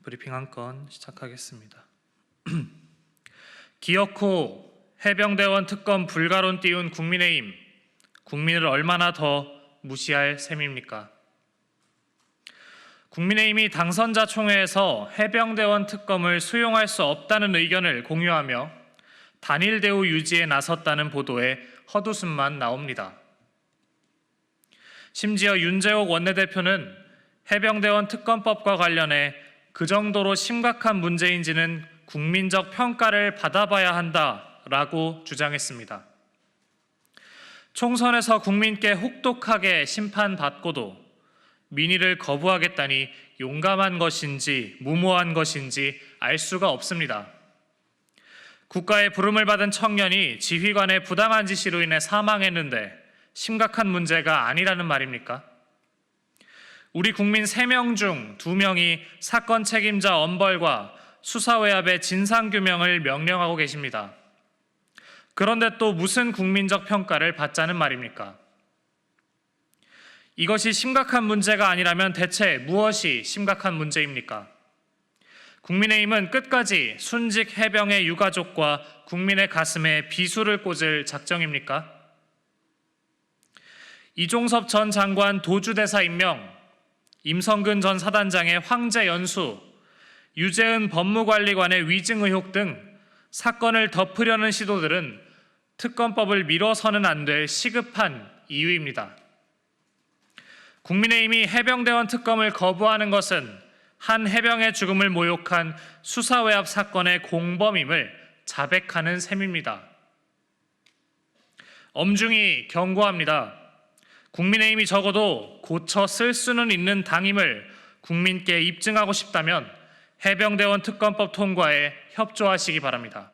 브리핑 한 건 시작하겠습니다. 기어코 해병대원 특검 불가론 띄운 국민의힘, 국민을 얼마나 더 무시할 셈입니까? 국민의힘이 당선자 총회에서 해병대원 특검을 수용할 수 없다는 의견을 공유하며 단일 대우 유지에 나섰다는 보도에 헛웃음만 나옵니다. 심지어 윤재옥 원내대표는 해병대원 특검법과 관련해 그 정도로 심각한 문제인지는 국민적 평가를 받아봐야 한다라고 주장했습니다. 총선에서 국민께 혹독하게 심판받고도 민의를 거부하겠다니 용감한 것인지 무모한 것인지 알 수가 없습니다. 국가의 부름을 받은 청년이 지휘관의 부당한 지시로 인해 사망했는데 심각한 문제가 아니라는 말입니까? 우리 국민 3명 중 2명이 사건 책임자 엄벌과 수사외압의 진상규명을 명령하고 계십니다. 그런데 또 무슨 국민적 평가를 받자는 말입니까? 이것이 심각한 문제가 아니라면 대체 무엇이 심각한 문제입니까? 국민의힘은 끝까지 순직 해병의 유가족과 국민의 가슴에 비수를 꽂을 작정입니까? 이종섭 전 장관 도주대사 임명, 임성근 전 사단장의 황제 연수, 유재은 법무관리관의 위증 의혹 등 사건을 덮으려는 시도들은 특검법을 미뤄서는 안 될 시급한 이유입니다. 국민의힘이 해병대원 특검을 거부하는 것은 한 해병의 죽음을 모욕한 수사외압 사건의 공범임을 자백하는 셈입니다. 엄중히 경고합니다. 국민의힘이 적어도 고쳐 쓸 수는 있는 당임을 국민께 입증하고 싶다면 해병대원 특검법 통과에 협조하시기 바랍니다.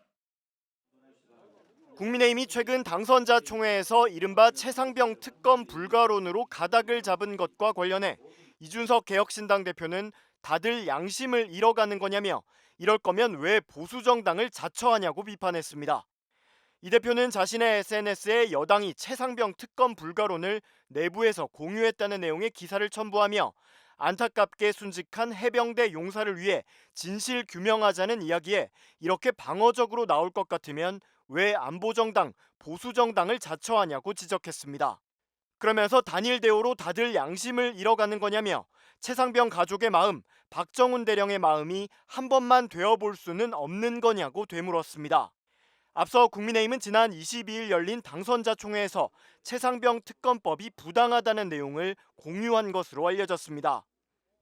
국민의힘이 최근 당선자 총회에서 이른바 최상병 특검 불가론으로 가닥을 잡은 것과 관련해 이준석 개혁신당 대표는 다들 양심을 잃어가는 거냐며 이럴 거면 왜 보수정당을 자처하냐고 비판했습니다. 이 대표는 자신의 SNS에 여당이 최상병 특검 불가론을 내부에서 공유했다는 내용의 기사를 첨부하며 안타깝게 순직한 해병대 용사를 위해 진실 규명하자는 이야기에 이렇게 방어적으로 나올 것 같으면 왜 안보정당, 보수정당을 자처하냐고 지적했습니다. 그러면서 단일 대우로 다들 양심을 잃어가는 거냐며 최상병 가족의 마음, 박정훈 대령의 마음이 한 번만 되어볼 수는 없는 거냐고 되물었습니다. 앞서 국민의힘은 지난 22일 열린 당선자 총회에서 최상병 특검법이 부당하다는 내용을 공유한 것으로 알려졌습니다.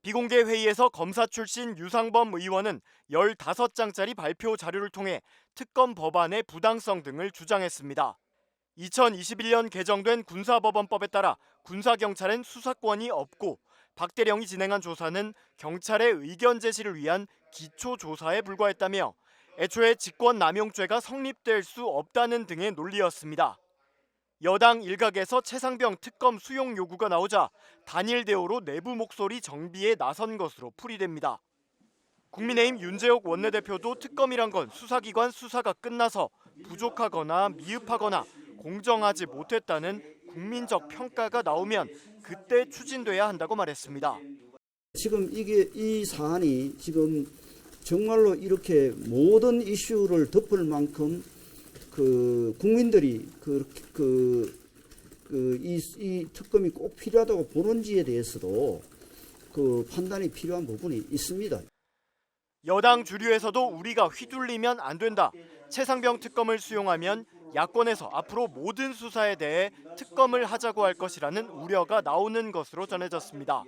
비공개 회의에서 검사 출신 유상범 의원은 15장짜리 발표 자료를 통해 특검 법안의 부당성 등을 주장했습니다. 2021년 개정된 군사법원법에 따라 군사경찰엔 수사권이 없고 박 대령이 진행한 조사는 경찰의 의견 제시를 위한 기초조사에 불과했다며 애초에 직권남용죄가 성립될 수 없다는 등의 논리였습니다. 여당 일각에서 최상병 특검 수용 요구가 나오자 단일 대우로 내부 목소리 정비에 나선 것으로 풀이됩니다. 국민의힘 윤재옥 원내대표도 특검이란 건 수사기관 수사가 끝나서 부족하거나 미흡하거나 공정하지 못했다는 국민적 평가가 나오면 그때 추진돼야 한다고 말했습니다. 지금 이 사안이 지금 정말로 이렇게 모든 이슈를 덮을 만큼 국민들이 이 특검이 꼭 필요하다고 보는지에 대해서도 판단이 필요한 부분이 있습니다. 여당 주류에서도 우리가 휘둘리면 안 된다. 최상병 특검을 수용하면 야권에서 앞으로 모든 수사에 대해 특검을 하자고 할 것이라는 우려가 나오는 것으로 전해졌습니다.